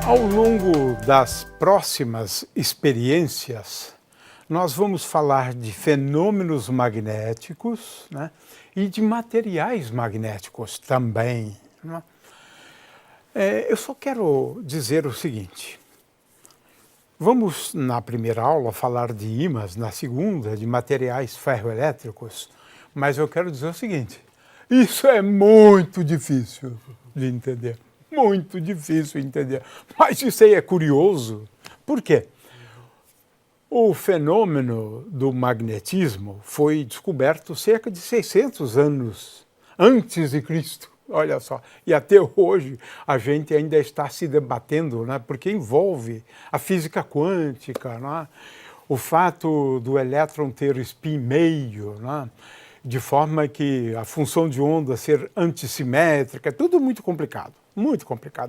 Ao longo das próximas experiências, nós vamos falar de fenômenos magnéticos, né, e de materiais magnéticos também. Né? Eu só quero dizer o seguinte, vamos na primeira aula falar de ímãs, na segunda de materiais ferroelétricos, mas eu quero dizer o seguinte, isso é muito difícil de entender. Muito difícil entender. Mas isso aí é curioso. Por quê? O fenômeno do magnetismo foi descoberto cerca de 600 anos antes de Cristo. Olha só. E até hoje a gente ainda está se debatendo, né? Porque envolve a física quântica, né? O fato do elétron ter spin meio, né? De forma que a função de onda ser antissimétrica, é tudo muito complicado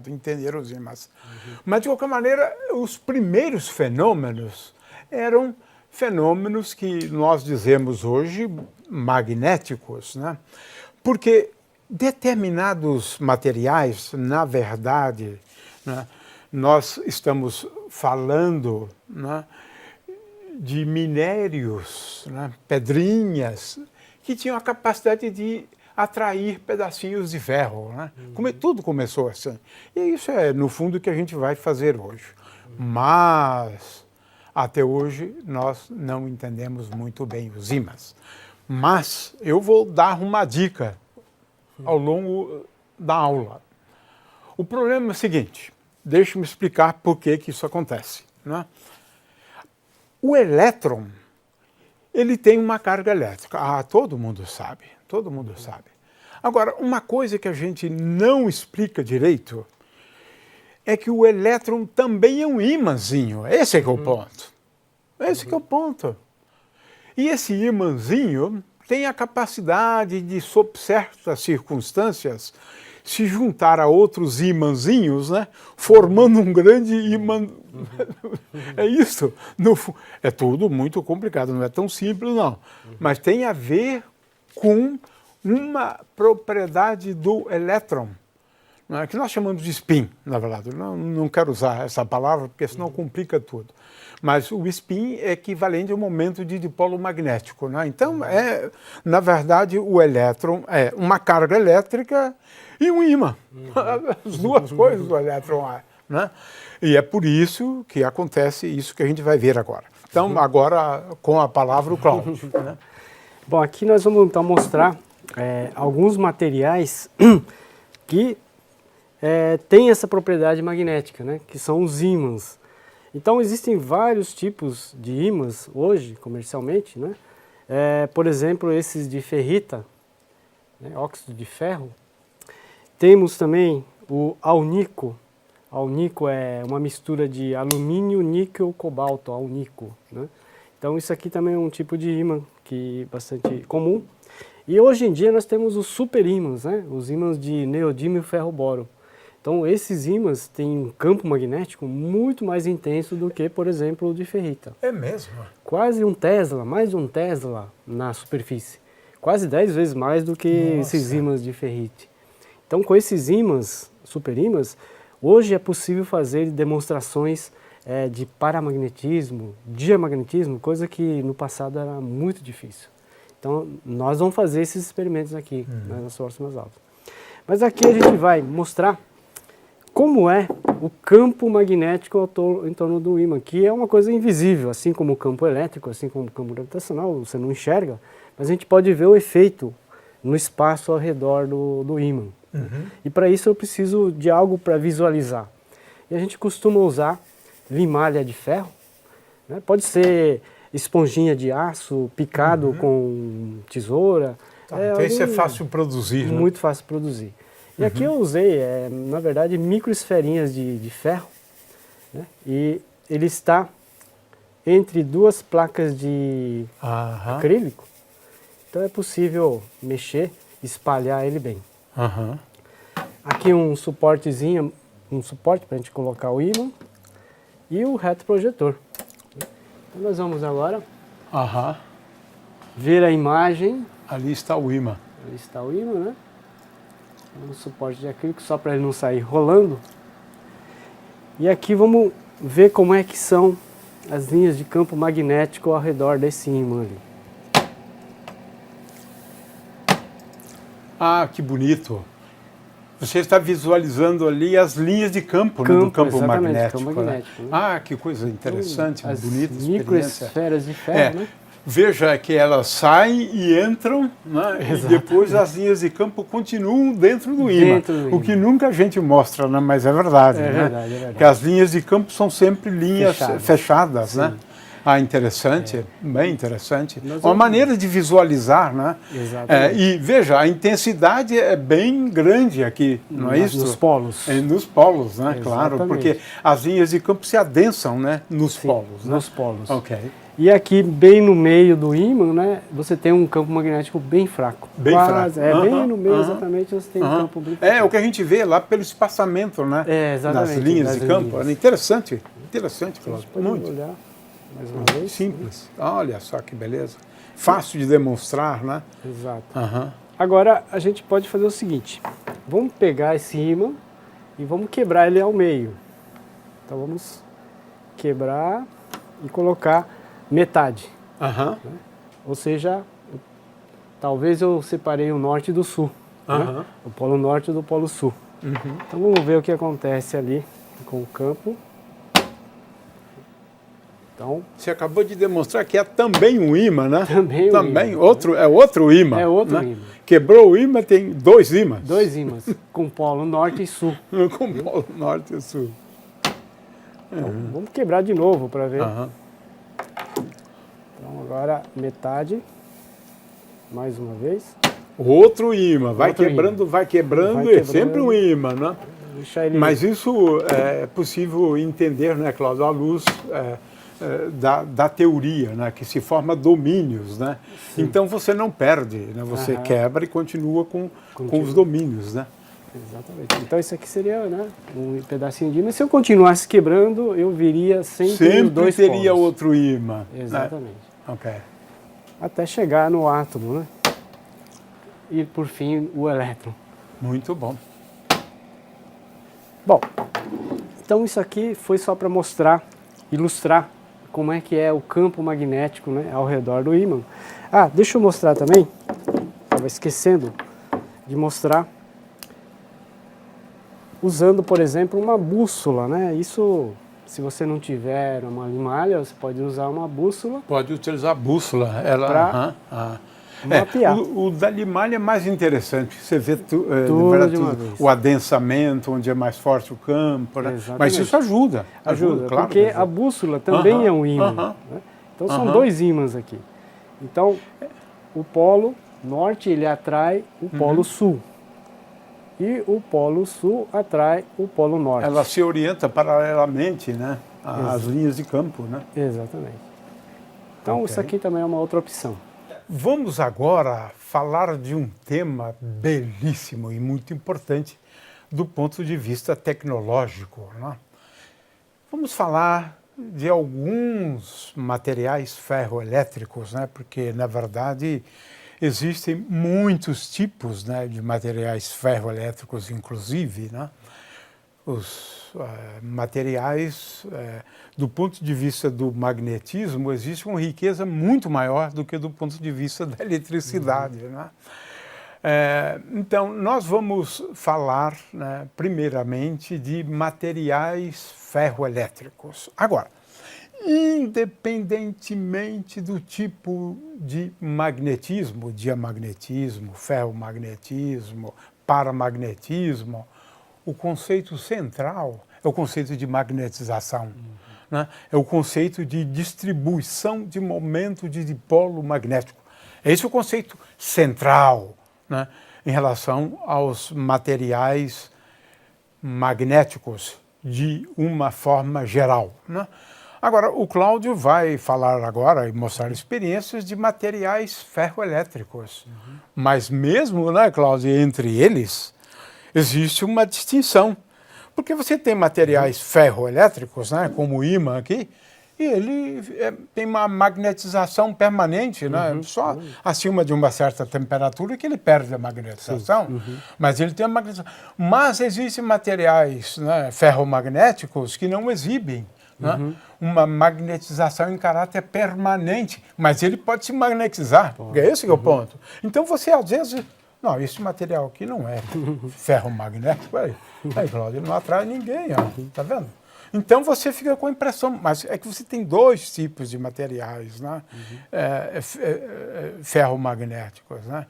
entender os ímãs. Mas, de qualquer maneira, os primeiros fenômenos eram fenômenos que nós dizemos hoje magnéticos, né? Porque determinados materiais, na verdade, né, nós estamos falando, né, de minérios, né, pedrinhas, que tinham a capacidade de atrair pedacinhos de ferro. Né? Tudo começou assim. E isso é, no fundo, o que a gente vai fazer hoje. Mas, até hoje, nós não entendemos muito bem os ímãs. Mas eu vou dar uma dica ao longo da aula. O problema é o seguinte, deixe-me explicar por que isso acontece. Né? O elétron, ele tem uma carga elétrica. Todo mundo sabe. Todo mundo sabe. Agora, uma coisa que a gente não explica direito é que o elétron também é um ímãzinho. Esse é que é o ponto. Esse que é o ponto. E esse ímãzinho tem a capacidade de, sob certas circunstâncias, se juntar a outros ímãzinhos, né, formando um grande ímã. É isso. É tudo muito complicado, não é tão simples, não. Mas tem a ver com uma propriedade do elétron, né, que nós chamamos de spin, na verdade. Não quero usar essa palavra, porque senão complica tudo. Mas o spin é equivalente ao momento de dipolo magnético. Né? Então, na verdade, o elétron é uma carga elétrica e um ímã. As duas coisas do elétron é. Né? E é por isso que acontece isso que a gente vai ver agora. Então, agora, com a palavra, o Cláudio. Né? Bom, aqui nós vamos então mostrar alguns materiais que têm essa propriedade magnética, né? Que são os ímãs. Então, existem vários tipos de ímãs hoje, comercialmente, né? Por exemplo, esses de ferrita, né? Óxido de ferro. Temos também o alnico. Alnico é uma mistura de alumínio, níquel, cobalto, alnico, né? Então, isso aqui também é um tipo de ímã que é bastante comum. E hoje em dia nós temos os super ímãs, né? Os ímãs de neodímio e ferro-boro. Então, esses ímãs têm um campo magnético muito mais intenso do que, por exemplo, o de ferrita. É mesmo? Quase um Tesla, mais de um Tesla na superfície. Quase 10 vezes mais do que esses ímãs de ferrite. Então, com esses ímãs, super ímãs, hoje é possível fazer demonstrações de paramagnetismo, diamagnetismo, coisa que no passado era muito difícil. Então, nós vamos fazer esses experimentos aqui, nas próximas aulas. Mas aqui a gente vai mostrar como é o campo magnético em torno do ímã, que é uma coisa invisível, assim como o campo elétrico, assim como o campo gravitacional, você não enxerga, mas a gente pode ver o efeito no espaço ao redor do ímã. E para isso eu preciso de algo para visualizar. E a gente costuma usar limalha de ferro, né? Pode ser esponjinha de aço picado com tesoura. Então isso é fácil produzir, né? Muito fácil produzir. E aqui eu usei, na verdade, microesferinhas de ferro, né? E ele está entre duas placas de acrílico, então é possível mexer, espalhar ele bem. Aqui um suportezinho, um suporte para a gente colocar o ímã e o retroprojetor. Então nós vamos agora ver a imagem. Ali está o ímã. Ali está o ímã, né? Um suporte de acrílico só para ele não sair rolando. E aqui vamos ver como é que são as linhas de campo magnético ao redor desse ímã ali. Ah, que bonito. Você está visualizando ali as linhas de campo, né, do campo magnético. Campo magnético, né? Ah, que coisa interessante, As bonita experiência. microesferas de ferro, né? Veja que elas saem e entram, né, e depois as linhas de campo continuam dentro do ímã. O que nunca a gente mostra, né, mas é verdade. É né? verdade, é verdade. Porque as linhas de campo são sempre linhas fechadas, né? Ah, interessante, bem interessante. Uma maneira de visualizar, né? Exatamente. E veja, a intensidade é bem grande aqui, não é isso? Nos polos. Nos polos, né? Exatamente. Claro, porque as linhas de campo se adensam, né? Nos polos. Né? Nos polos. Ok. E aqui, bem no meio do ímã, né, você tem um campo magnético bem fraco. Bem fraco. Bem no meio, exatamente, você tem um campo bem fraco. É o que a gente vê lá pelo espaçamento, né? Exatamente. Nas linhas de campo. Interessante, interessante, Cláudio. Muito. Olhar mais uma vez. Simples. Olha só que beleza. Fácil de demonstrar, né? Exato. Agora, a gente pode fazer o seguinte. Vamos pegar esse ímã e vamos quebrar ele ao meio. Então, vamos quebrar e colocar metade. Né? Ou seja, talvez eu separei o norte do sul. Né? O polo norte do polo sul. Então vamos ver o que acontece ali com o campo. Então, você acabou de demonstrar que é também um ímã, né? Também um ímã. É outro ímã. É outro né? ímã. Quebrou o ímã, tem dois ímãs. Dois ímãs, com polo norte e sul. Com polo norte e sul. Então, vamos quebrar de novo para ver. Então agora metade, mais uma vez. Outro ímã, vai quebrando, é sempre um ímã, né? Mas isso é possível entender, né, Cláudio, à luz da teoria, né, que se forma domínios, né? Sim. Então você não perde, né? Você quebra e continua com os domínios, né? Exatamente. Então isso aqui seria, né, um pedacinho de ímã. Se eu continuasse quebrando, eu viria sempre os dois teria polos. outro ímã. Exatamente. Né? Ok. Até chegar no átomo, né? E por fim o elétron. Muito bom. Bom, então isso aqui foi só para mostrar, ilustrar como é que é o campo magnético, né, ao redor do ímã. Ah, deixa eu mostrar também, estava esquecendo de mostrar, usando, por exemplo, uma bússola, né? Isso, se você não tiver uma limalha, você pode usar uma bússola. Pode utilizar a bússola. Para mapear. O da limalha é mais interessante. Você vê tudo de uma vez. O adensamento, onde é mais forte o campo. Né? Mas isso ajuda. Ajuda, claro, porque a bússola também é um ímã. Né? Então são dois ímãs aqui. Então, o polo norte ele atrai o polo sul. E o polo sul atrai o polo norte. Ela se orienta paralelamente, né, às linhas de campo, né? Exatamente. Então isso aqui também é uma outra opção. Vamos agora falar de um tema belíssimo e muito importante do ponto de vista tecnológico, né? Vamos falar de alguns materiais ferroelétricos, né? Porque na verdade existem muitos tipos, né, de materiais ferroelétricos, inclusive, né? Os materiais, do ponto de vista do magnetismo, existe uma riqueza muito maior do que do ponto de vista da eletricidade. Né? Então, nós vamos falar, né, primeiramente, de materiais ferroelétricos. Agora, independentemente do tipo de magnetismo, diamagnetismo, ferromagnetismo, paramagnetismo, o conceito central é o conceito de magnetização, né? É o conceito de distribuição de momento de dipolo magnético. Esse é o conceito central, né, em relação aos materiais magnéticos de uma forma geral, né? Agora, o Cláudio vai falar agora e mostrar experiências de materiais ferroelétricos. Mas mesmo, né, Cláudio, entre eles, existe uma distinção. Porque você tem materiais ferroelétricos, né, como o ímã aqui, e ele tem uma magnetização permanente, né? Só acima de uma certa temperatura que ele perde a magnetização, mas ele tem a magnetização. Mas existem materiais, né, ferromagnéticos que não exibem, né, uma magnetização em caráter permanente, mas ele pode se magnetizar, porque esse que é o ponto. Então você às vezes, não, esse material aqui não é ferromagnético, aí Cláudio, ele não atrai ninguém, ó, tá vendo? Então você fica com a impressão, mas é que você tem dois tipos de materiais, né? Ferromagnéticos, né?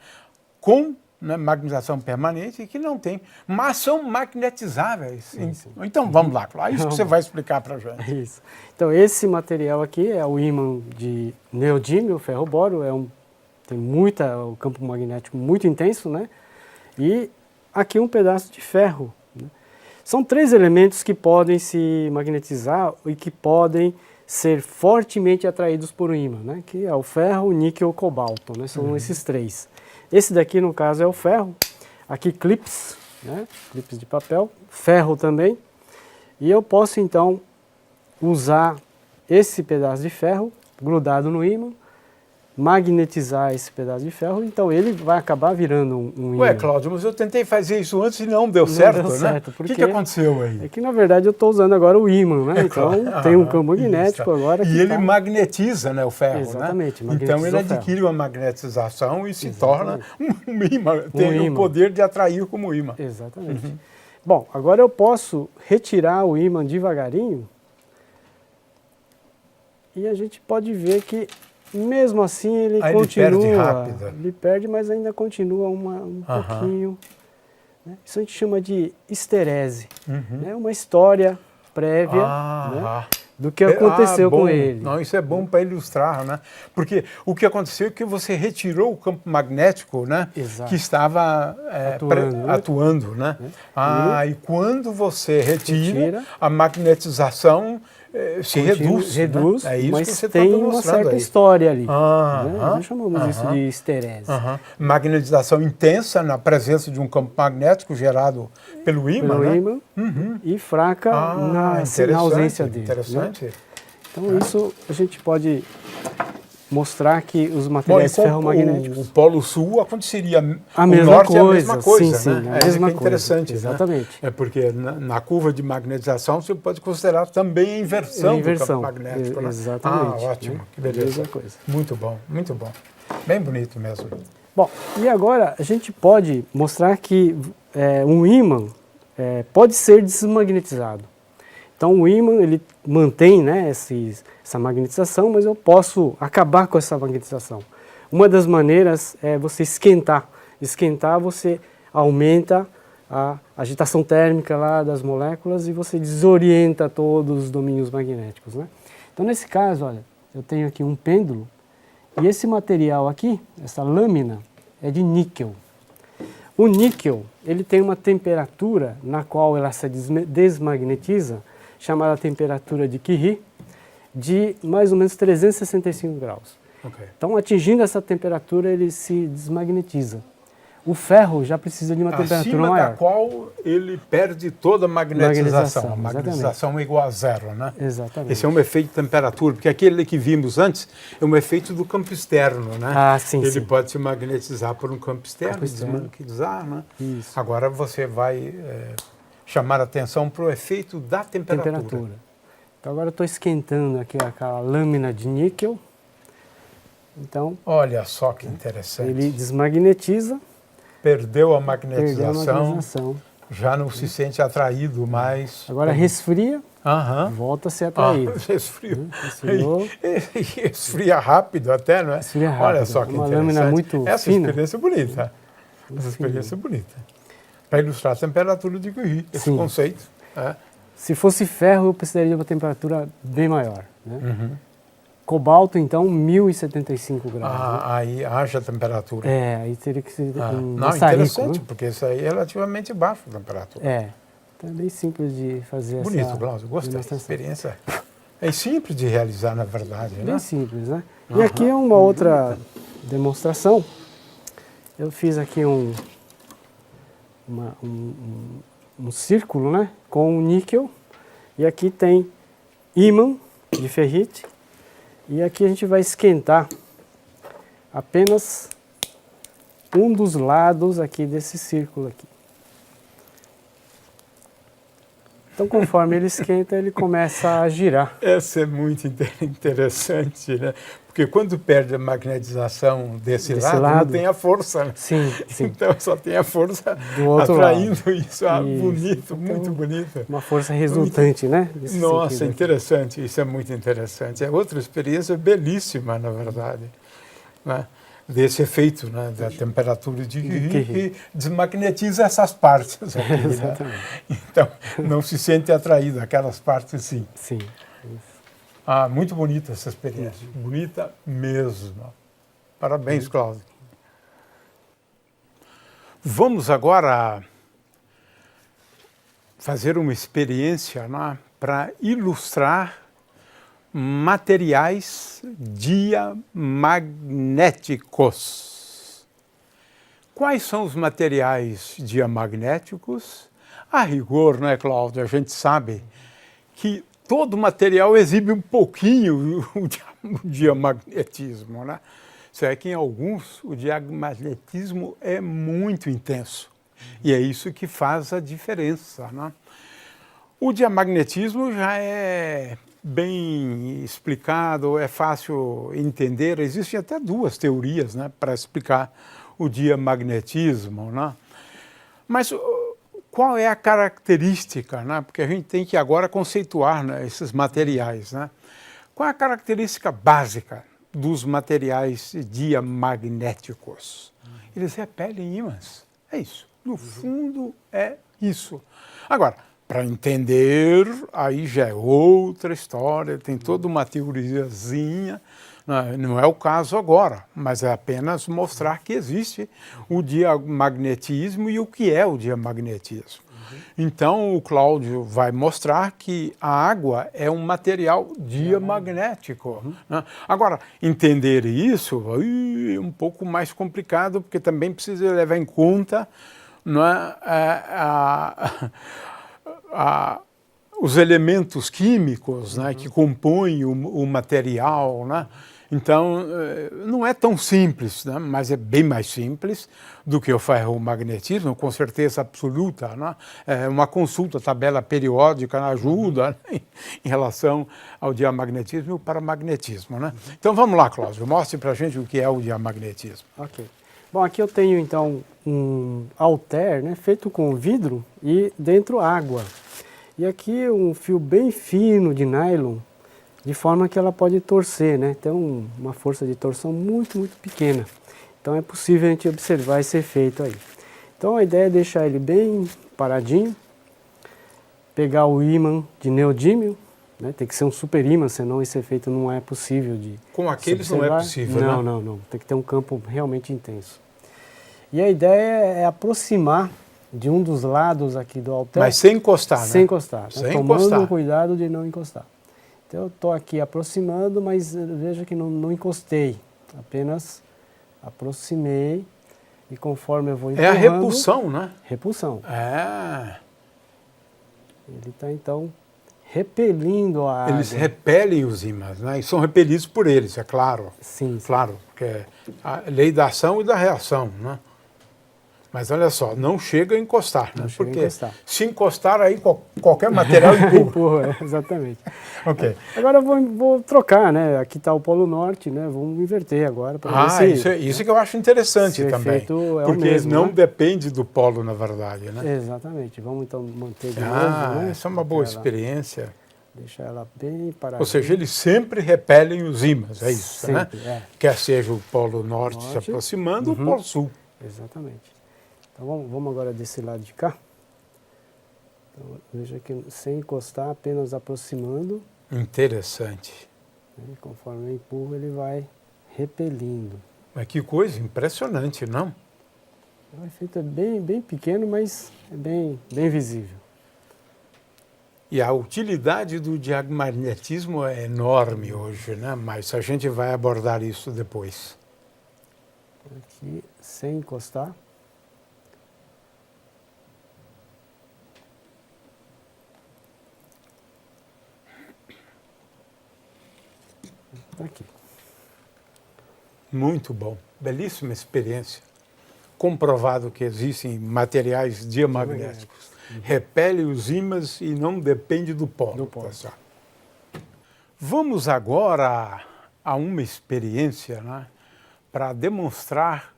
Com, né, magnetização permanente e que não tem, mas são magnetizáveis. Sim. Então vamos lá, é isso que você vai explicar para a gente. Isso. Então esse material aqui é o ímã de neodímio, ferro-boro, tem o campo magnético muito intenso, né? E aqui um pedaço de ferro. São três elementos que podem se magnetizar e que podem ser fortemente atraídos por um ímã, né? Que é o ferro, o níquel e o cobalto, né? São esses três. Esse daqui, no caso, é o ferro. Aqui, clips, né? Clips de papel. Ferro também. E eu posso, então, usar esse pedaço de ferro grudado no ímã, magnetizar esse pedaço de ferro, então ele vai acabar virando um ímã. Ué, Cláudio, mas eu tentei fazer isso antes e não deu certo, né? Certo, o que aconteceu aí? É que, na verdade, eu estou usando agora o ímã, né? Então, tem um campo magnético agora que ele magnetiza, né, o ferro, exatamente, né? Então, ele adquire uma magnetização e se torna um ímã. Tem o poder de atrair como ímã. Exatamente. Bom, agora eu posso retirar o ímã devagarinho e a gente pode ver que mesmo assim ele continua, ele perde rápido. Ele perde, mas ainda continua um pouquinho. Né? Isso a gente chama de esterese, né? Uma história prévia, né, do que aconteceu com ele. Não, isso é bom para ilustrar, né? Porque o que aconteceu é que você retirou o campo magnético, né, que estava atuando, né? E quando você retira, a magnetização se reduz. Né? É isso mas que você tem está uma certa aí. História ali. Né? Nós chamamos isso de esterese. Magnetização intensa na presença de um campo magnético gerado pelo ímã, e fraca na ausência dele. Interessante. Né? Então isso a gente pode mostrar que os materiais ferromagnéticos... O Polo Sul aconteceria a mesma coisa, sim, né? A mesma coisa. Interessante, exatamente. Né? É porque na curva de magnetização você pode considerar também a inversão do campo magnético. Né? Exatamente. Ótimo, né? que beleza. Mesma coisa. Muito bom, muito bom. Bem bonito mesmo. Bom, e agora a gente pode mostrar que um ímã pode ser desmagnetizado. Então o ímã ele mantém, né, essa magnetização, mas eu posso acabar com essa magnetização. Uma das maneiras é você esquentar. Esquentar, você aumenta a agitação térmica lá das moléculas e você desorienta todos os domínios magnéticos, né? Então nesse caso, olha, eu tenho aqui um pêndulo e esse material aqui, essa lâmina, é de níquel. O níquel, ele tem uma temperatura na qual ela se desmagnetiza, chamada temperatura de Curie, de mais ou menos 365 graus. Então, atingindo essa temperatura, ele se desmagnetiza. O ferro já precisa de uma temperatura maior. Acima da qual ele perde toda a magnetização. A magnetização é igual a zero, né? Exatamente. Esse é um efeito de temperatura, porque aquele que vimos antes é um efeito do campo externo, né? Ele pode se magnetizar por um campo externo, desmagnetizar, né? Isso. Agora você vai chamar a atenção para o efeito da temperatura. Então agora eu estou esquentando aqui aquela lâmina de níquel. Então, olha só que interessante. Ele desmagnetiza. Perdeu a magnetização. Já não se sente atraído mais. Agora resfria, volta a ser atraído. Esfria rápido até, não é? Esfria rápido. Olha só que uma interessante. Lâmina muito Essa fina. experiência é bonita. Essa experiência é bonita. Para ilustrar a temperatura de Curie, esse conceito. Se fosse ferro, eu precisaria de uma temperatura bem maior. Né? Cobalto, então, 1075 graus. Aí haja temperatura. Aí teria que ser não, interessante, né? Porque isso aí é relativamente baixo a temperatura. Então é bem simples de fazer bonito, essa... Cláudio, gostei da experiência. É simples de realizar, na verdade. Bem né? simples, né? E aqui é uma outra demonstração. Eu fiz aqui um círculo, né? Com níquel. E aqui tem ímã de ferrite. E aqui a gente vai esquentar apenas um dos lados aqui desse círculo aqui. Então, conforme ele esquenta, ele começa a girar. Essa é muito interessante, né? Porque quando perde a magnetização desse lado, não tem a força, né? Sim, sim. Então só tem a força do outro atraindo lado. isso. Ah, Isso. bonito, Então, muito bonito. Uma força resultante, né? Nossa, interessante, isso é muito interessante. É outra experiência belíssima, na verdade, né? Desse efeito, né, da temperatura de que desmagnetiza essas partes aqui, Exatamente. né? Então, não se sente atraído, aquelas partes sim. Sim. Ah, muito bonita essa experiência, bonita mesmo. Parabéns, Cláudio. Vamos agora fazer uma experiência, né, para ilustrar materiais diamagnéticos. Quais são os materiais diamagnéticos? A rigor, né, Cláudio, a gente sabe que todo material exibe um pouquinho o diamagnetismo, né? Isso é que em alguns o diamagnetismo é muito intenso. E é isso que faz a diferença, né? O diamagnetismo já é bem explicado, é fácil entender. Existem até duas teorias, né, para explicar o diamagnetismo, né? Mas qual é a característica, né? Porque a gente tem que agora conceituar, né, esses materiais, né? Qual é a característica básica dos materiais diamagnéticos? Eles repelem ímãs. É isso. No fundo, é isso. Agora, para entender, aí já é outra história, tem toda uma teoriazinha, não é o caso agora, mas é apenas mostrar que existe o diamagnetismo e o que é o diamagnetismo. Então, o Cláudio vai mostrar que a água é um material diamagnético, né? Agora, entender isso é um pouco mais complicado, porque também precisa levar em conta, não é, os elementos químicos, né, que compõem o material, né? Então, não é tão simples, né, mas é bem mais simples do que o ferromagnetismo, com certeza absoluta, né? Uma consulta, tabela periódica ajuda, né, em relação ao diamagnetismo e o paramagnetismo, né? Então, vamos lá, Cláudio, mostre para a gente o que é o diamagnetismo. Ok. Bom, aqui eu tenho, então, um halter, né, feito com vidro e dentro água. E aqui um fio bem fino de nylon, de forma que ela pode torcer, né? Tem uma força de torção muito, muito pequena. Então é possível a gente observar esse efeito aí. Então a ideia é deixar ele bem paradinho, pegar o ímã de neodímio, né? Tem que ser um super ímã, senão esse efeito não é possível de Com aqueles não é possível, não, né? Não. Tem que ter um campo realmente intenso. E a ideia é aproximar de um dos lados aqui do halter. Mas sem encostar, né? Sem encostar. Sem tomando encostar. cuidado de não encostar. Então eu estou aqui aproximando, mas veja que não encostei. Apenas aproximei e conforme eu vou empurrando... É a repulsão, né? Repulsão. É. Ele está então repelindo a água. Eles repelem os ímãs, né? E são repelidos por eles, é claro. Sim. Claro, porque é a lei da ação e da reação, né? Mas olha só, não chega a encostar, né? Porque se encostar aí qualquer material empurra. Exatamente. Ok. Agora eu vou trocar, né? Aqui está o Polo Norte, né? Vamos inverter agora para ver se... Isso que eu acho interessante também. É porque mesmo, não né? depende do polo, na verdade, né? Exatamente. Vamos então manter de novo, né? Essa é uma boa experiência. Deixar ela bem paradinha. Ou seja, eles sempre repelem os ímãs, é isso, sempre, né? É. Quer seja o Polo Norte se aproximando ou o Polo Sul. Exatamente. Então vamos agora desse lado de cá. Então, veja que sem encostar, apenas aproximando. Interessante. Conforme eu empurro, ele vai repelindo. Mas que coisa impressionante, não? O efeito é bem pequeno, mas é bem visível. E a utilidade do diamagnetismo é enorme hoje, né? Mas a gente vai abordar isso depois. Aqui, sem encostar. Aqui. Muito bom, belíssima experiência. Comprovado que existem materiais diamagnéticos. Repele os ímãs e não depende do polo. Tá certo? Vamos agora a uma experiência, né, para demonstrar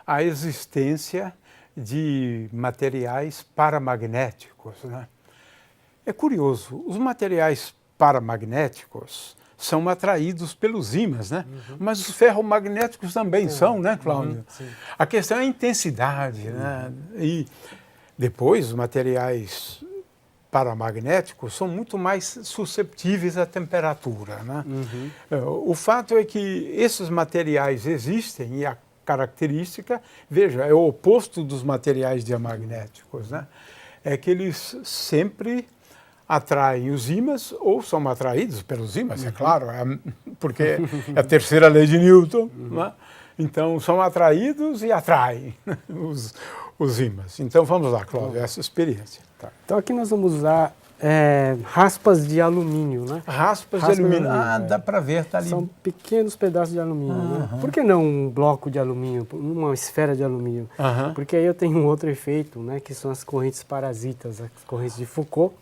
a existência de materiais paramagnéticos, né? É curioso, os materiais paramagnéticos são atraídos pelos ímãs, né? Mas os ferromagnéticos também são, né, Cláudio? A questão é a intensidade, né? E depois os materiais paramagnéticos são muito mais susceptíveis à temperatura, né? O fato é que esses materiais existem e a característica, veja, é o oposto dos materiais diamagnéticos, né? É que eles sempre atraem os ímãs ou são atraídos pelos ímãs, é claro, porque é a terceira lei de Newton, né? Então são atraídos e atraem os ímãs. Então vamos lá, Cláudio, essa experiência. Tá. Então aqui nós vamos usar raspas de alumínio, né? Raspas de alumínio. Dá para ver, tá ali. São pequenos pedaços de alumínio, né? Por que não um bloco de alumínio, uma esfera de alumínio? Porque aí eu tenho um outro efeito, né? Que são as correntes parasitas, as correntes de Foucault.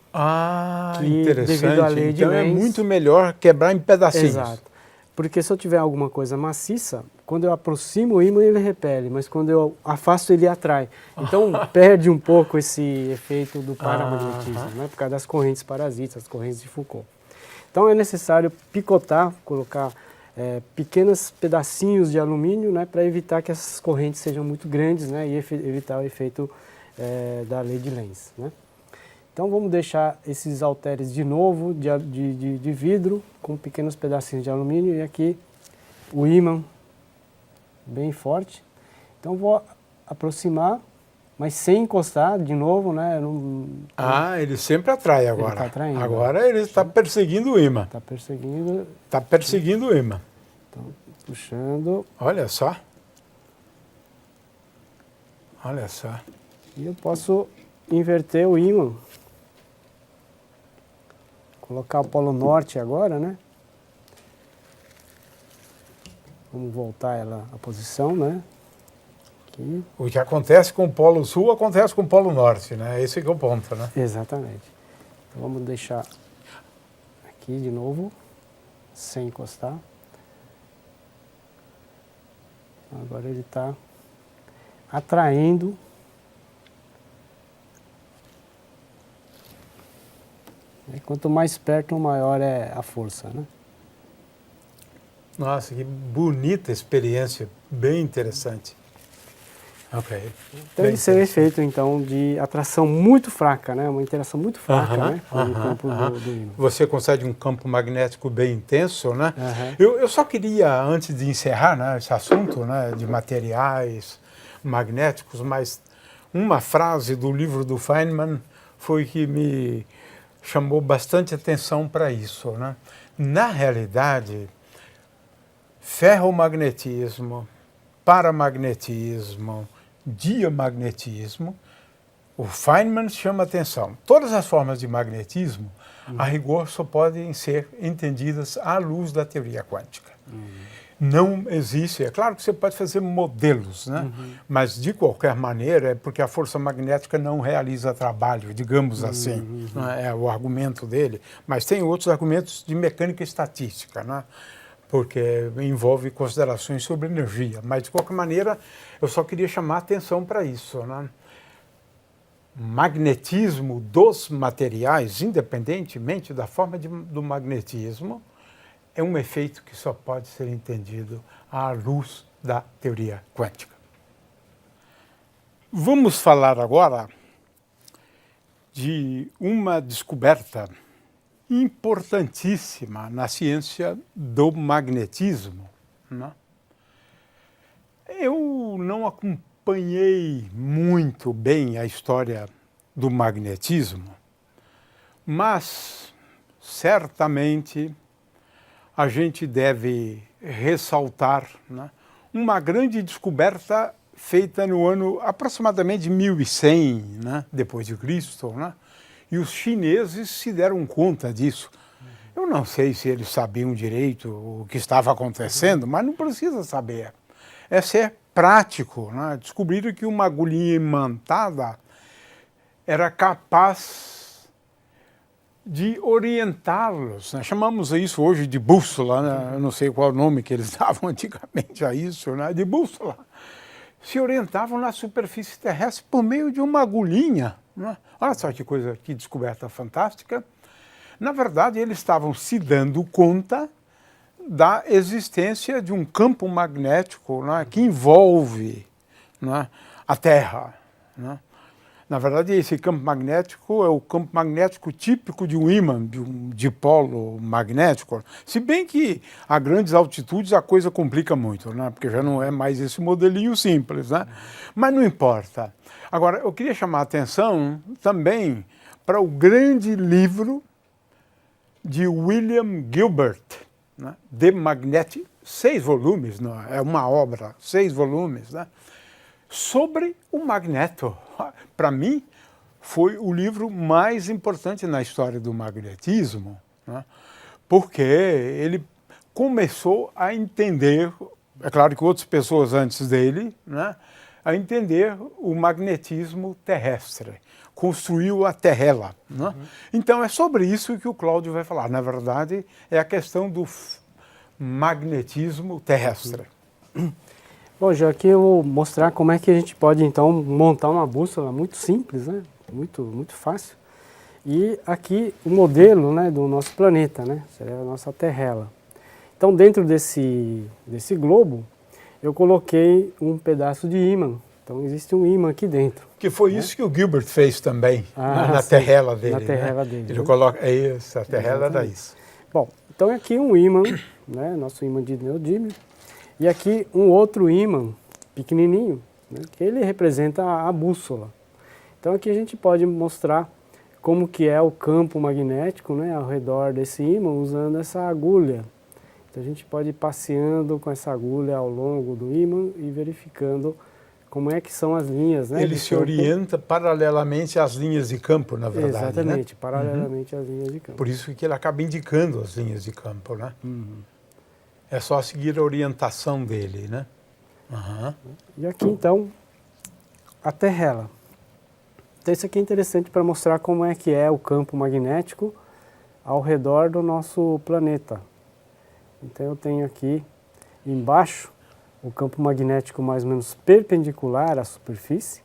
Que interessante. Devido à lei de Lenz, é muito melhor quebrar em pedacinhos. Exato. Porque se eu tiver alguma coisa maciça, quando eu aproximo o ímã ele repele, mas quando eu afasto ele atrai. Então perde um pouco esse efeito do paramagnetismo, né? Por causa das correntes parasitas, as correntes de Foucault. Então é necessário picotar, colocar pequenos pedacinhos de alumínio, né? Para evitar que essas correntes sejam muito grandes, né? E evitar o efeito da lei de Lenz, né? Então vamos deixar esses halteres de novo de vidro com pequenos pedacinhos de alumínio e aqui o ímã bem forte. Então vou aproximar, mas sem encostar de novo, né? Ele sempre atrai agora. Ele tá atraindo. Agora ele está perseguindo o ímã. Está perseguindo. Está perseguindo o ímã. Então, puxando. Olha só. Olha só. E eu posso inverter o ímã. Colocar o polo norte agora, né? Vamos voltar ela à posição, né? Aqui. O que acontece com o polo sul acontece com o polo norte, né? Esse que é o ponto, né? Exatamente. Então, vamos deixar aqui de novo, sem encostar. Agora ele está atraindo. E quanto mais perto, maior é a força, né? Nossa, que bonita experiência, bem interessante. Ok. Então esse é o efeito, então, de atração muito fraca, né? Uma interação muito fraca, né? Com o campo do ímã. Você consegue um campo magnético bem intenso, né? Eu só queria, antes de encerrar, né, esse assunto, né, de materiais magnéticos, mas uma frase do livro do Feynman foi que me chamou bastante atenção para isso, né? Na realidade, ferromagnetismo, paramagnetismo, diamagnetismo, o Feynman chama atenção. Todas as formas de magnetismo, a rigor, só podem ser entendidas à luz da teoria quântica. Não existe, é claro que você pode fazer modelos, né? Mas de qualquer maneira é porque a força magnética não realiza trabalho, digamos assim, é o argumento dele. Mas tem outros argumentos de mecânica estatística, né? Porque envolve considerações sobre energia. Mas de qualquer maneira eu só queria chamar a atenção para isso, né? Magnetismo dos materiais, independentemente da forma do magnetismo, é um efeito que só pode ser entendido à luz da teoria quântica. Vamos falar agora de uma descoberta importantíssima na ciência do magnetismo, né? Eu não acompanhei muito bem a história do magnetismo, mas certamente a gente deve ressaltar, né, uma grande descoberta feita no ano aproximadamente 1100, né, depois de Cristo, né, e os chineses se deram conta disso. Eu não sei se eles sabiam direito o que estava acontecendo, mas não precisa saber. É ser prático, né? Descobriram que uma agulhinha imantada era capaz de orientá-los, né? Chamamos isso hoje de bússola, né? Eu não sei qual o nome que eles davam antigamente a isso, né? De bússola. Se orientavam na superfície terrestre por meio de uma agulhinha, né? Olha só que coisa, que descoberta fantástica. Na verdade, eles estavam se dando conta da existência de um campo magnético, né, que envolve, né, a Terra. Né? Na verdade, esse campo magnético é o campo magnético típico de um ímã, de um dipolo magnético. Se bem que a grandes altitudes a coisa complica muito, né? Porque já não é mais esse modelinho simples. Né? Mas não importa. Agora, eu queria chamar a atenção também para o grande livro de William Gilbert, né? The Magnetic, 6 volumes, não é uma obra, 6 volumes, né? Sobre o magneto. Para mim, foi o livro mais importante na história do magnetismo, né? Porque ele começou a entender, é claro que outras pessoas antes dele, né? A entender o magnetismo terrestre. Construiu a terrela. Né? Então, é sobre isso que o Cláudio vai falar. Na verdade, é a questão do magnetismo terrestre. Bom, já aqui eu vou mostrar como é que a gente pode, então, montar uma bússola muito simples, né? Muito fácil. E aqui o modelo, né, do nosso planeta, né? Seria a nossa terrela. Então, dentro desse globo, eu coloquei um pedaço de ímã. Então, existe um ímã aqui dentro. Que foi isso que o Gilbert fez também, na terrela dele. Na terrela né? dele. Ele coloca, é isso, a terrela era isso. Bom, então aqui um ímã, né, nosso ímã de neodímio, e aqui um outro ímã pequenininho, né, que ele representa a bússola. Então aqui a gente pode mostrar como que é o campo magnético, né, ao redor desse ímã, usando essa agulha. Então a gente pode ir passeando com essa agulha ao longo do ímã e verificando como é que são as linhas, né? Ele se orienta paralelamente às linhas de campo, na verdade. Exatamente, né? Paralelamente às linhas de campo. Por isso que ele acaba indicando as linhas de campo, né? É só seguir a orientação dele, né? E aqui, então, a terrela. Então isso aqui é interessante para mostrar como é que é o campo magnético ao redor do nosso planeta. Então eu tenho aqui embaixo o campo magnético mais ou menos perpendicular à superfície,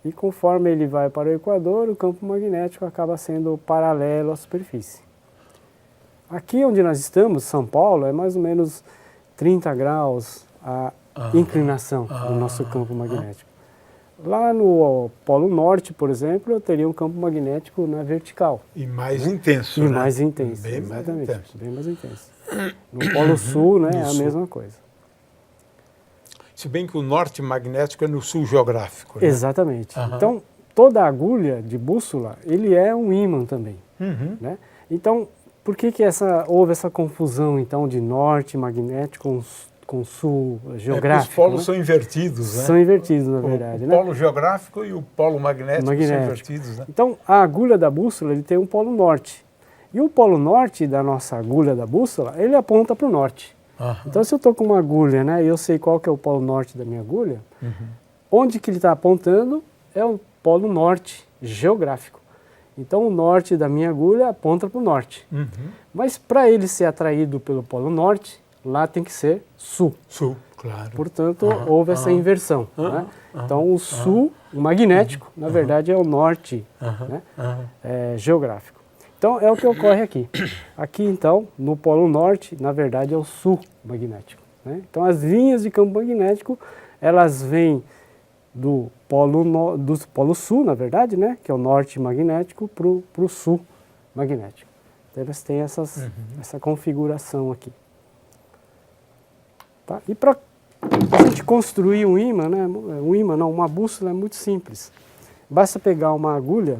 e conforme ele vai para o equador, o campo magnético acaba sendo paralelo à superfície. Aqui onde nós estamos, São Paulo, é mais ou menos 30 graus a inclinação do nosso campo magnético. Lá no Polo Norte, por exemplo, eu teria um campo magnético na vertical. E mais intenso, E né? mais intenso, Bem exatamente, mais intenso. bem mais intenso. No Polo Sul, né, é a mesma coisa. Se bem que o norte magnético é no sul geográfico. Né? Exatamente. Então, toda agulha de bússola, ele é um ímã também. Né? Então, por que houve essa confusão, então, de norte magnético com sul geográfico? Os polos né? são invertidos, né? São invertidos, na verdade. O né? polo geográfico e o polo magnético são invertidos, né? Então, a agulha da bússola, ele tem um polo norte. E o polo norte da nossa agulha da bússola, ele aponta para o norte. Então, se eu estou com uma agulha, né, e eu sei qual que é o polo norte da minha agulha, onde que ele está apontando é o polo norte geográfico. Então, o norte da minha agulha aponta para o norte. Mas, para ele ser atraído pelo polo norte, lá tem que ser sul. Sul, claro. Portanto, houve essa inversão. Né? Então, o sul, o magnético, na verdade, é o norte né, geográfico. Então, é o que ocorre aqui. Aqui, então, no Polo Norte, na verdade, é o sul magnético. Né? Então, as linhas de campo magnético, elas vêm do Polo Sul, na verdade, né? Que é o norte magnético, para o sul magnético. Então, elas têm essa configuração aqui. Tá? E para a gente construir um ímã, né? Uma bússola é muito simples. Basta pegar uma agulha,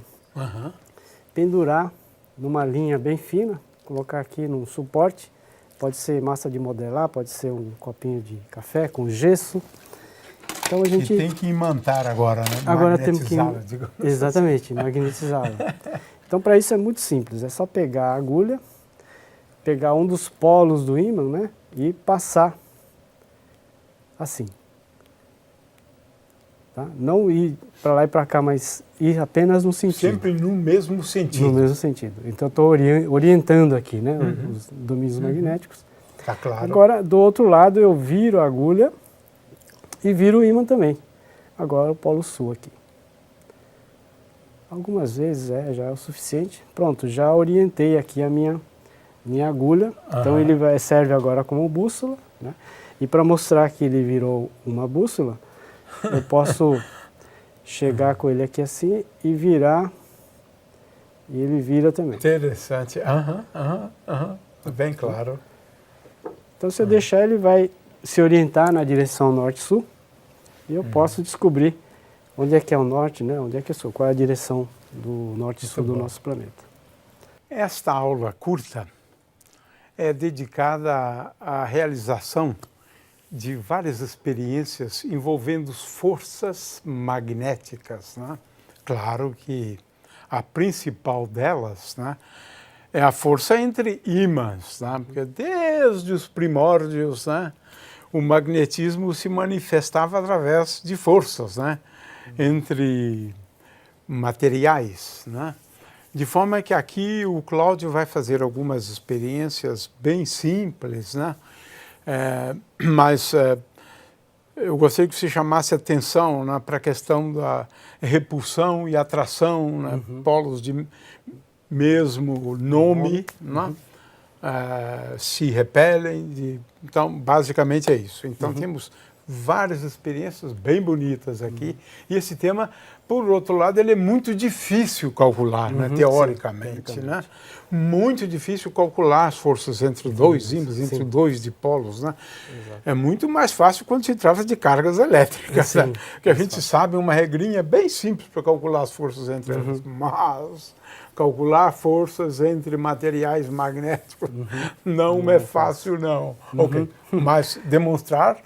pendurar numa linha bem fina, colocar aqui num suporte, pode ser massa de modelar, pode ser um copinho de café com gesso. Então a gente... E tem que imantar agora, né? Agora temos que... Exatamente, magnetizá-la. Então para isso é muito simples, é só pegar a agulha, pegar um dos polos do ímã, né, e passar assim. Tá? Não ir para lá e para cá, mas ir apenas no sentido. Sempre no mesmo sentido. No mesmo sentido. Então, eu estou orientando aqui, né, os domínios magnéticos. Tá claro. Agora, do outro lado, eu viro a agulha e viro o ímã também. Agora, o polo sul aqui. Algumas vezes já é o suficiente. Pronto, já orientei aqui a minha agulha. Então, ele serve agora como bússola, né? E para mostrar que ele virou uma bússola, eu posso chegar com ele aqui assim e virar, e ele vira também. Interessante. Bem claro. Então, se eu deixar, ele vai se orientar na direção norte-sul e eu posso descobrir onde é que é o norte, né? Onde é que eu sou, qual é a direção do norte-sul do nosso planeta. Esta aula curta é dedicada à realização de várias experiências envolvendo forças magnéticas, né? Claro que a principal delas, né, é a força entre ímãs, né? Porque desde os primórdios, né, o magnetismo se manifestava através de forças, né, entre materiais, né? De forma que aqui o Cláudio vai fazer algumas experiências bem simples, né? Mas eu gostaria que você chamasse atenção, né, para a questão da repulsão e atração, né, polos de mesmo nome, né, se repelem. Então, basicamente é isso. Então, temos várias experiências bem bonitas aqui. E esse tema, por outro lado, ele é muito difícil calcular, né, teoricamente, né? Muito difícil calcular as forças entre dois ímãs, entre dois dipolos, né? É muito mais fácil quando se trata de cargas elétricas, né? Que a gente sabe uma regrinha bem simples para calcular as forças entre elas, mas calcular forças entre materiais magnéticos não é fácil, não. Ok, mas demonstrar,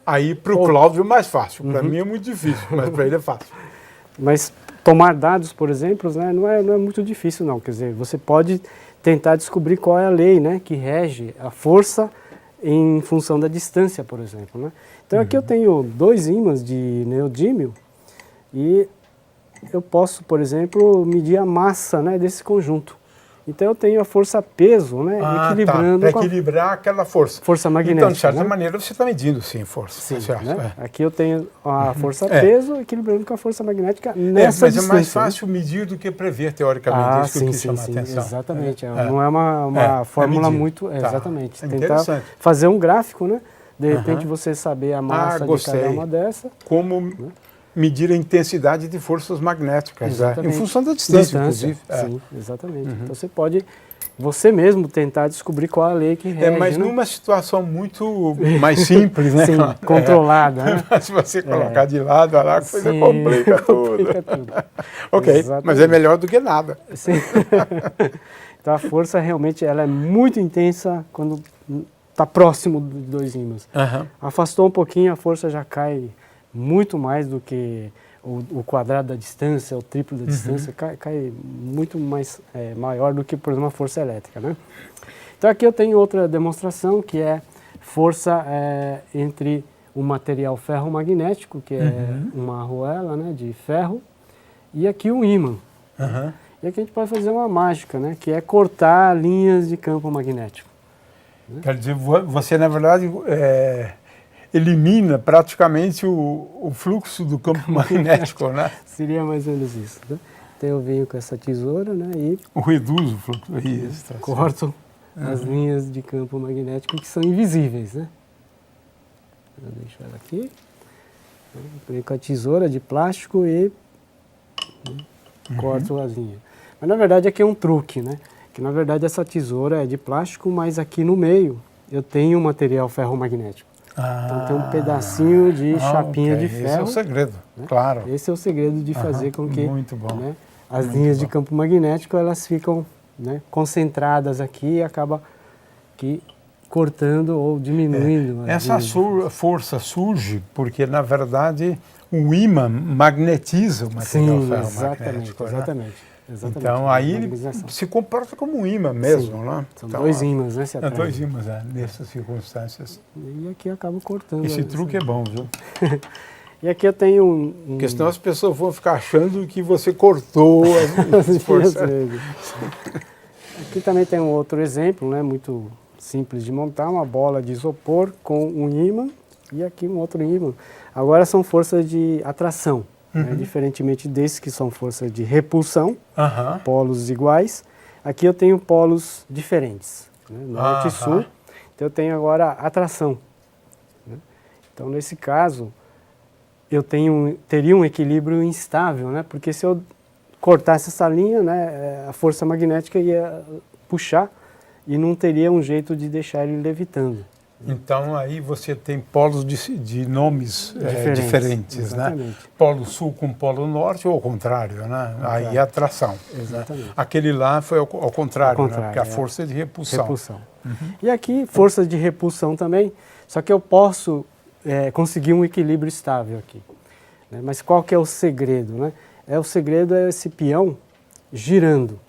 aí para o Cláudio é mais fácil, para mim é muito difícil, mas para ele é fácil. Mas tomar dados, por exemplo, né, não é muito difícil não, quer dizer, você pode tentar descobrir qual é a lei, né, que rege a força em função da distância, por exemplo, né? Então aqui eu tenho dois ímãs de neodímio e eu posso, por exemplo, medir a massa, né, desse conjunto. Então eu tenho a força-peso, né, equilibrando para equilibrar aquela força. Força magnética. Então, de certa né? maneira, você está medindo, sim, força. Sim, certo, né? Aqui eu tenho a força-peso equilibrando com a força magnética nessa mas distância. é mais fácil medir do que prever, teoricamente, isso que eu quis chamar a atenção. Exatamente, não é uma fórmula muito... exatamente, tentar fazer um gráfico, né? De repente você saber a massa de cada uma dessa. Como medir a intensidade de forças magnéticas, em função da distância, inclusive. Sim, exatamente. Então você mesmo tentar descobrir qual a lei que rege. Mas numa situação muito mais simples, né? Sim, controlada. Né? Se você colocar de lado, a coisa complica tudo. Ok, exatamente. Mas é melhor do que nada. Sim. Então a força realmente ela é muito intensa quando está próximo dos dois ímãs. Afastou um pouquinho, a força já cai muito mais do que o quadrado da distância, o triplo da distância, cai muito mais maior do que, por exemplo, uma força elétrica, né? Então aqui eu tenho outra demonstração que é força entre um material ferromagnético, que é uma arruela, né, de ferro, e aqui um ímã. E aqui a gente pode fazer uma mágica, né, que é cortar linhas de campo magnético. Né? Quer dizer, você na verdade elimina praticamente o fluxo do campo magnético, né? Seria mais ou menos isso. Né? Então eu venho com essa tesoura, né, e reduz o fluxo. Isso, corto as linhas de campo magnético que são invisíveis, né? Vou deixar ela aqui. Venho com a tesoura de plástico e corto as linhas. Mas na verdade aqui é um truque, né? Que na verdade essa tesoura é de plástico, mas aqui no meio eu tenho um material ferromagnético. Então tem um pedacinho de chapinha de ferro. Esse é o segredo, né? claro. Esse é o segredo de fazer com que né, as muito linhas de campo magnético elas ficam, né, concentradas aqui e acaba que cortando ou diminuindo. Essa força surge porque, na verdade, o ímã magnetiza o material ferromagnético. Exatamente. Exatamente. Então aí ele Magnetização. se comporta como um ímã mesmo, Sim. né? São Então, dois ímãs, né? Se É, atraem. dois ímãs, nessas circunstâncias. E aqui eu acabo cortando. Esse truque é bom, viu? E aqui eu tenho Porque senão as pessoas vão ficar achando que você cortou as forças. Aqui também tem um outro exemplo, né, muito simples de montar, uma bola de isopor com um ímã e aqui um outro ímã. Agora são forças de atração, né, diferentemente desses que são forças de repulsão, polos iguais. Aqui eu tenho polos diferentes, né, norte e sul. Então eu tenho agora atração. Né? Então nesse caso eu teria um equilíbrio instável, né? Porque se eu cortasse essa linha, né, a força magnética ia puxar e não teria um jeito de deixar ele levitando. Então aí você tem polos de nomes diferentes, né? Polo sul com polo norte ou ao contrário, né? Aí é atração. Exatamente. Aquele lá foi ao contrário, né? Porque a é força é de repulsão. E aqui, força de repulsão também, só que eu posso conseguir um equilíbrio estável aqui. Né? Mas qual que é o segredo, né? O segredo é esse peão girando.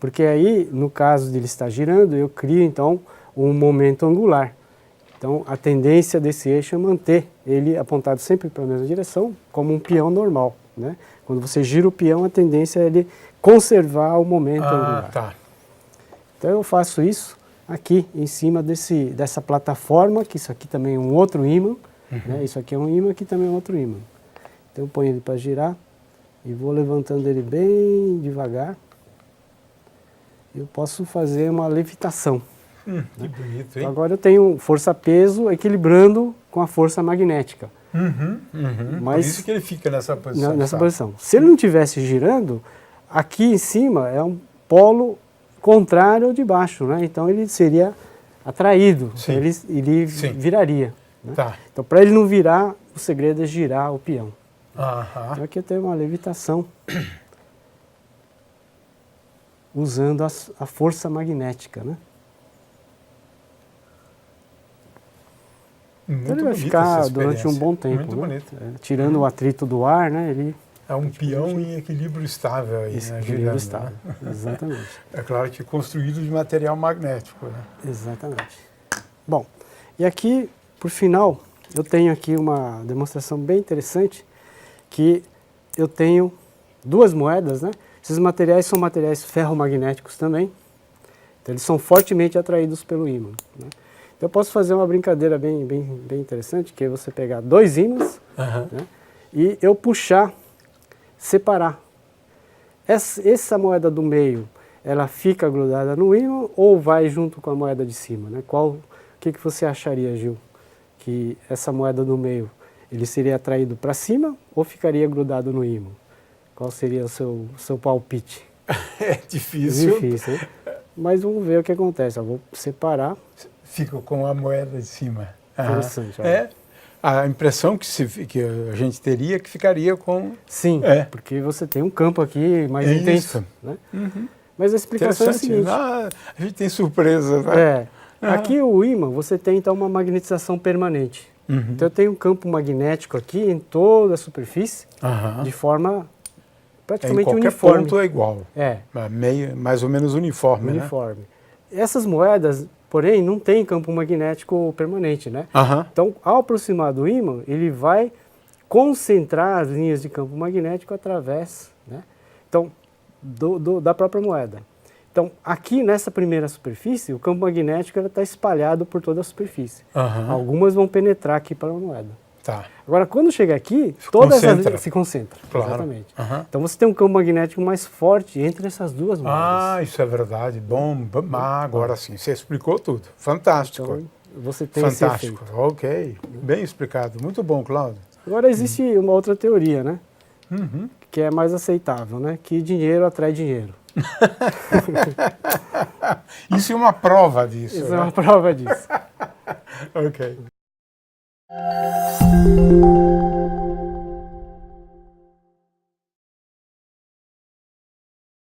Porque aí, no caso de ele estar girando, eu crio então um momento angular. Então a tendência desse eixo é manter ele apontado sempre para a mesma direção, como um peão normal. Né? Quando você gira o peão, a tendência é ele conservar o momento angular. Tá. Então eu faço isso aqui em cima dessa plataforma, que isso aqui também é um outro ímã. Né? Isso aqui é um ímã, aqui também é um outro ímã. Então eu ponho ele para girar e vou levantando ele bem devagar. Eu posso fazer uma levitação. Que bonito, hein? Então, agora eu tenho força-peso equilibrando com a força magnética. Mas por isso que ele fica nessa posição. Nessa posição. Se ele não estivesse girando, aqui em cima é um polo contrário ao de baixo, né? Então ele seria atraído, ele viraria. Né? Tá. Então para ele não virar, o segredo é girar o peão. Então aqui eu tenho uma levitação usando a força magnética, né? Então ele vai ficar durante um bom tempo, muito bonito. Tirando o atrito do ar, né? Ele é um peão em equilíbrio estável aí, né? Equilíbrio estável, né? Exatamente. É claro que construído de material magnético, né? Exatamente. Bom, e aqui, por final, eu tenho aqui uma demonstração bem interessante, que eu tenho duas moedas, né? Esses materiais são materiais ferromagnéticos também, então eles são fortemente atraídos pelo ímã. Né? Então eu posso fazer uma brincadeira bem interessante, que é você pegar dois ímãs né? E eu puxar, separar. Essa moeda do meio, ela fica grudada no ímã ou vai junto com a moeda de cima? Né? O que você acharia, Gil? Que essa moeda do meio, ele seria atraído para cima ou ficaria grudado no ímã? Qual seria o seu palpite? É difícil. É difícil, hein? Mas vamos ver o que acontece. Eu vou separar. Fica com a moeda de cima. Interessante. A impressão que a gente teria é que ficaria com... Sim, porque você tem um campo aqui mais intenso. Né? Mas a explicação é a seguinte. A gente tem surpresa. Né? Aqui o ímã, você tem então uma magnetização permanente. Então eu tenho um campo magnético aqui em toda a superfície, de forma praticamente uniforme. Em qualquer ponto é igual. Mais ou menos uniforme. Uniforme. Né? Essas moedas, porém, não têm campo magnético permanente, né? Então, ao aproximar do ímã, ele vai concentrar as linhas de campo magnético através, né? Então, da própria moeda. Então, aqui nessa primeira superfície, o campo magnético está espalhado por toda a superfície. Algumas vão penetrar aqui para a moeda. Tá. Agora, quando chega aqui, todas as linhas se concentram. Claro. Exatamente. Então, você tem um campo magnético mais forte entre essas duas moedas. Isso é verdade. Bom. Agora sim, você explicou tudo. Fantástico. Então, você tem esse efeito. Ok. Bem explicado. Muito bom, Cláudio. Agora, existe uma outra teoria, né? Que é mais aceitável, né? Que dinheiro atrai dinheiro. Isso é uma prova disso. Isso é uma prova disso. Ok.